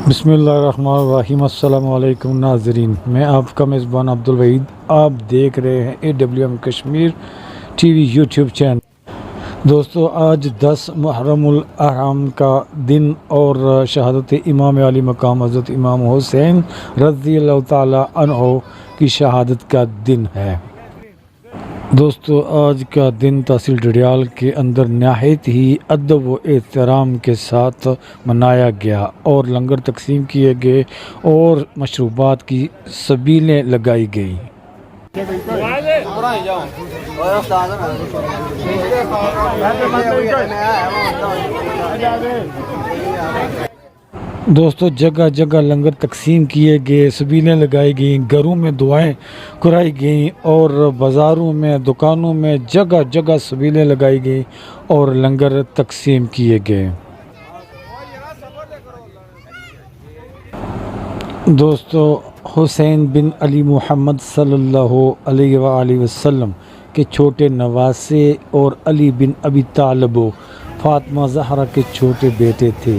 بسم اللہ الرحمن الرحیم۔ السلام علیکم ناظرین، میں آپ کا میزبان عبدالوحید، آپ دیکھ رہے ہیں AWM Kashmir T V YouTube channel. دوستو، آج 10 محرم الحرام کا دن اور شہادت امام علی مقام حضرت امام حسین رضی اللہ تعالی عنہ کی شہادت کا دن ہے۔ دوستو، آج کا دن تحصیل ڈڈیال کے اندر نہایت ہی ادب و احترام کے ساتھ منایا گیا اور لنگر تقسیم کیے گئے اور مشروبات کی سبیلیں لگائی گئیں۔ دوستو، جگہ جگہ لنگر تقسیم کیے گئے، سبیلیں لگائی گئیں، گھروں میں دعائیں کرائی گئیں اور بازاروں میں، دکانوں میں جگہ جگہ سبیلیں لگائی گئیں اور لنگر تقسیم کیے گئے۔ دوستو، حسین بن علی محمد صلی اللہ علیہ وآلہ وسلم کے چھوٹے نواسے اور علی بن ابی طالب و فاطمہ زہرا کے چھوٹے بیٹے تھے۔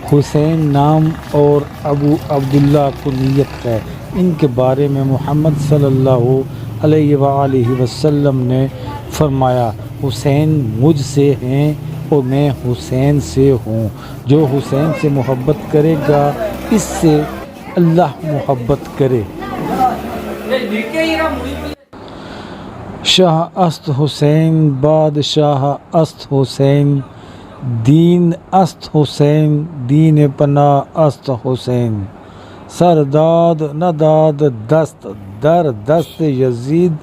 حسین نام اور ابو عبداللہ کنیت ہے۔ ان کے بارے میں محمد صلی اللہ علیہ وآلہ وسلم نے فرمایا، حسین مجھ سے ہیں اور میں حسین سے ہوں۔ جو حسین سے محبت کرے گا اس سے اللہ محبت کرے۔ شاہ است حسین، بادشاہ است حسین، دین است حسین، دین پناہ است حسین، سرداد نداد دست در دست یزید،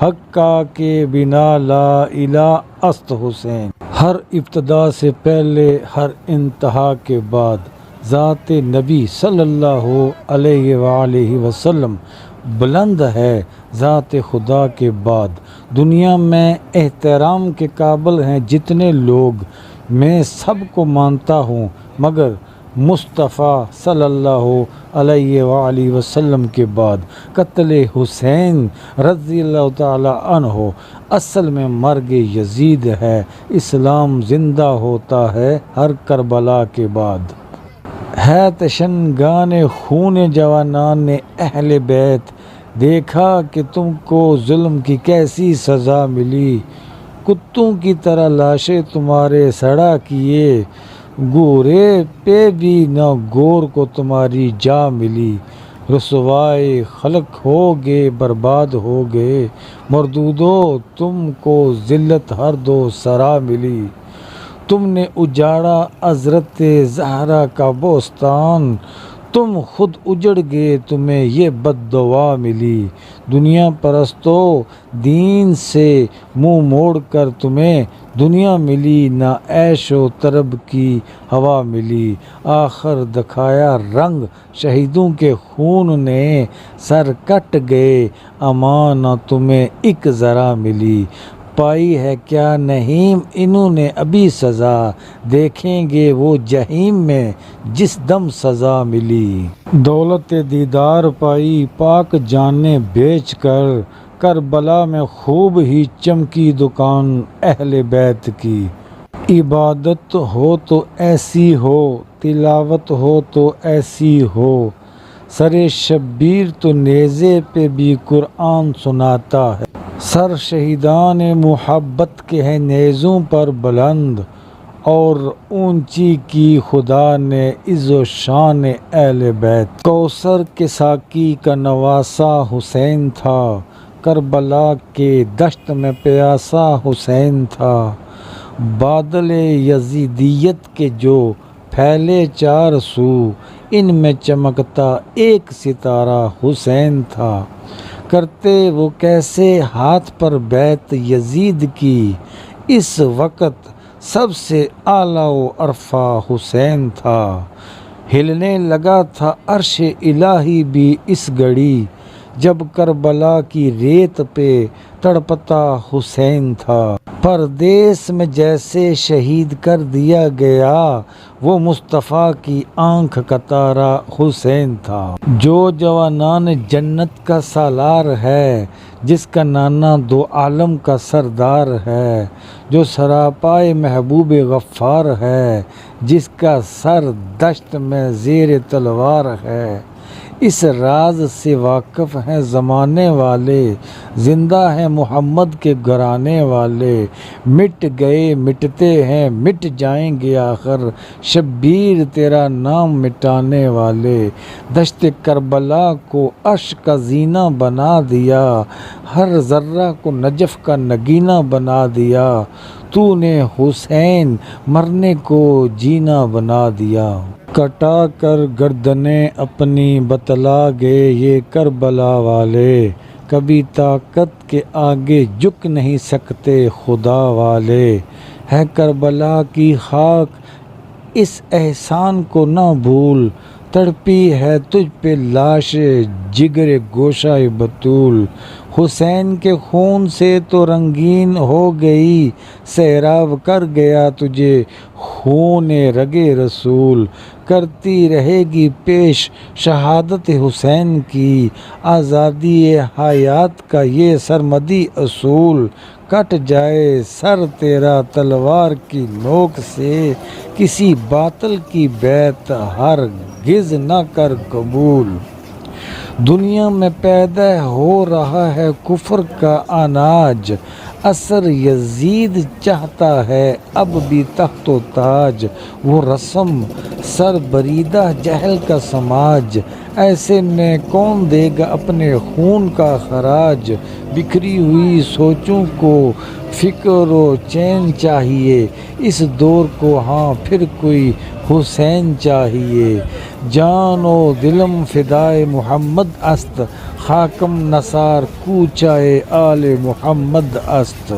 حقا کے بنا لا الہ است حسین۔ ہر ابتدا سے پہلے، ہر انتہا کے بعد، ذات نبی صلی اللہ علیہ وآلہ وسلم بلند ہے ذات خدا کے بعد۔ دنیا میں احترام کے قابل ہیں جتنے لوگ، میں سب کو مانتا ہوں، مگر مصطفیٰ صلی اللہ علیہ وآلہ وسلم کے بعد۔ قتل حسین رضی اللہ تعالی عنہ اصل میں مرگ یزید ہے۔ اسلام زندہ ہوتا ہے ہر کربلا کے بعد۔ ہے تشنگان خون جوانان نے اہل بیت، دیکھا کہ تم کو ظلم کی کیسی سزا ملی، کتوں کی طرح لاشیں تمہارے سڑا کیے، گورے پہ بھی نہ گور کو تمہاری جا ملی، رسوائے خلق ہو گئے، برباد ہو گئے، مردودو تم کو ذلت ہر دو سرا ملی، تم نے اجاڑا حضرت زہرا کا بوستان، تم خود اجڑ گئے، تمہیں یہ بد دعا ملی، دنیا پرستو دین سے منہ موڑ کر تمہیں دنیا ملی، نہ عیش و طرب کی ہوا ملی، آخر دکھایا رنگ شہیدوں کے خون نے، سر کٹ گئے امان نہ تمہیں ایک ذرا ملی، پائی ہے کیا نہیں انہوں نے ابھی سزا، دیکھیں گے وہ جہنم میں جس دم سزا ملی، دولت دیدار پائی پاک جانیں بیچ کر، کربلا میں خوب ہی چمکی دکان اہل بیت کی، عبادت ہو تو ایسی ہو، تلاوت ہو تو ایسی ہو، سر شبیر تو نیزے پہ بھی قرآن سناتا ہے، سر شہیدان محبت کے ہیں نیزوں پر بلند، اور اونچی کی خدا نے عز و شان اہل بیت، کوثر کے ساقی کا نواسا حسین تھا، کربلا کے دشت میں پیاسا حسین تھا، بادل یزیدیت کے جو پھیلے چار سو، ان میں چمکتا ایک ستارہ حسین تھا، کرتے وہ کیسے ہاتھ پر بیعت یزید کی، اس وقت سب سے اعلیٰ و ارفع حسین تھا، ہلنے لگا تھا عرش الہی بھی اس گھڑی، جب کربلا کی ریت پہ تڑپتا حسین تھا۔ پردیس میں جیسے شہید کر دیا گیا، وہ مصطفیٰ کی آنکھ کا تارا حسین تھا۔ جو جوانان جنت کا سالار ہے، جس کا نانا دو عالم کا سردار ہے، جو سراپائے محبوب غفار ہے، جس کا سر دشت میں زیر تلوار ہے، اس راز سے واقف ہیں زمانے والے، زندہ ہیں محمد کے گھرانے والے، مٹ گئے مٹتے ہیں مٹ جائیں گے آخر، شبیر تیرا نام مٹانے والے، دشت کربلا کو عرش کا زینہ بنا دیا، ہر ذرہ کو نجف کا نگینہ بنا دیا، تو نے حسین مرنے کو جینا بنا دیا۔ کٹا کر گردنیں اپنی بتلا گئے یہ کربلا والے، کبھی طاقت کے آگے جھک نہیں سکتے خدا والے، ہے کربلا کی خاک اس احسان کو نہ بھول، تڑپی ہے تجھ پہ لاش جگر گوشہ بطول، حسین کے خون سے تو رنگین ہو گئی، سیراب کر گیا تجھے خون رگے رسول، کرتی رہے گی پیش شہادت حسین کی، آزادی حیات کا یہ سرمدی اصول، کٹ جائے سر تیرا تلوار کی نوک سے، کسی باطل کی بیعت ہرگز نہ کر قبول، دنیا میں پیدا ہو رہا ہے کفر کا اناج، عصر یزید چاہتا ہے اب بھی تخت و تاج، وہ رسم سر بریدہ جہل کا سماج، ایسے میں کون دے گا اپنے خون کا خراج، بکھری ہوئی سوچوں کو فکر و چین چاہیے، اس دور کو ہاں پھر کوئی حسین چاہیے، جان و دلم فدائے محمد است، خاکم نثار کوچائے آل محمد است۔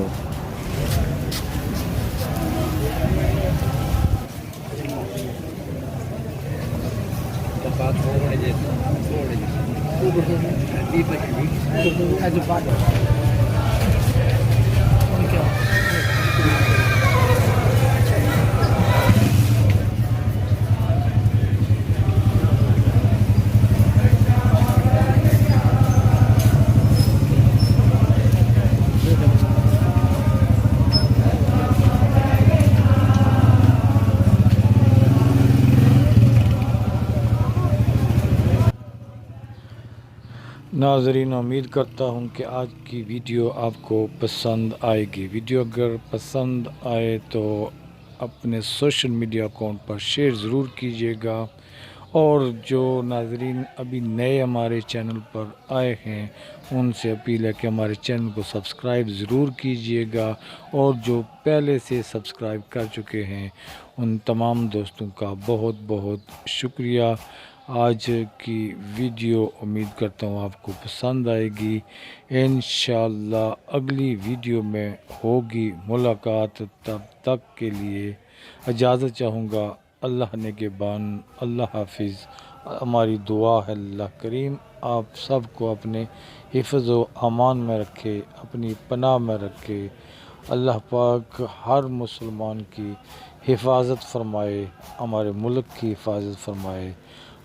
ناظرین، امید کرتا ہوں کہ آج کی ویڈیو آپ کو پسند آئے گی۔ ویڈیو اگر پسند آئے تو اپنے سوشل میڈیا اکاؤنٹ پر شیئر ضرور کیجیے گا، اور جو ناظرین ابھی نئے ہمارے چینل پر آئے ہیں ان سے اپیل ہے کہ ہمارے چینل کو سبسکرائب ضرور کیجیے گا، اور جو پہلے سے سبسکرائب کر چکے ہیں ان تمام دوستوں کا بہت بہت شکریہ۔ آج کی ویڈیو امید کرتا ہوں آپ کو پسند آئے گی۔ انشاءاللہ اگلی ویڈیو میں ہوگی ملاقات، تب تک کے لیے اجازت چاہوں گا۔ اللہ نگہبان، اللہ حافظ۔ ہماری دعا ہے اللہ کریم آپ سب کو اپنے حفظ و امان میں رکھے، اپنی پناہ میں رکھے۔ اللہ پاک ہر مسلمان کی حفاظت فرمائے، ہمارے ملک کی حفاظت فرمائے۔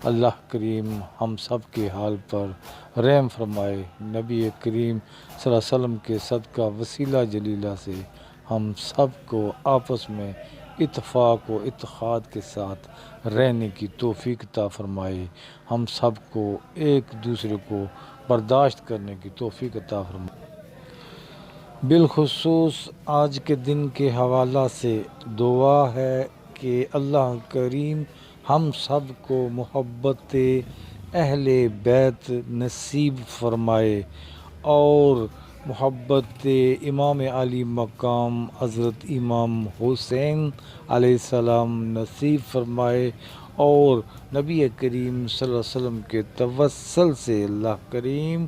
اللہ کریم ہم سب کے حال پر رحم فرمائے۔ نبی کریم صلی اللہ علیہ وسلم کے صدقہ وسیلہ جلیلہ سے ہم سب کو آپس میں اتفاق و اتحاد کے ساتھ رہنے کی توفیق عطا فرمائے، ہم سب کو ایک دوسرے کو برداشت کرنے کی توفیق عطا فرمائے۔ بالخصوص آج کے دن کے حوالہ سے دعا ہے کہ اللہ کریم ہم سب کو محبت اہل بیت نصیب فرمائے، اور محبت امام علی مقام حضرت امام حسین علیہ السلام نصیب فرمائے، اور نبی کریم صلی اللہ علیہ وسلم کے توسل سے اللہ کریم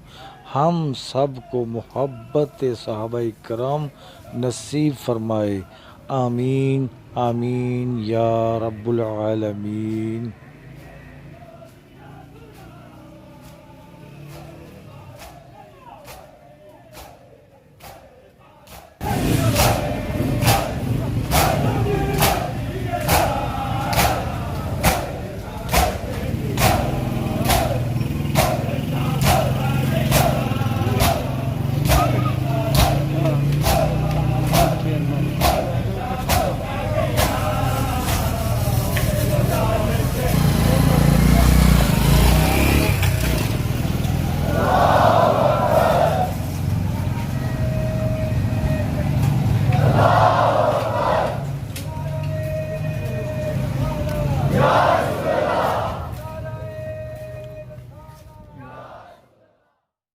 ہم سب کو محبت صحابہ کرام نصیب فرمائے۔ آمین آمین یا رب العالمین۔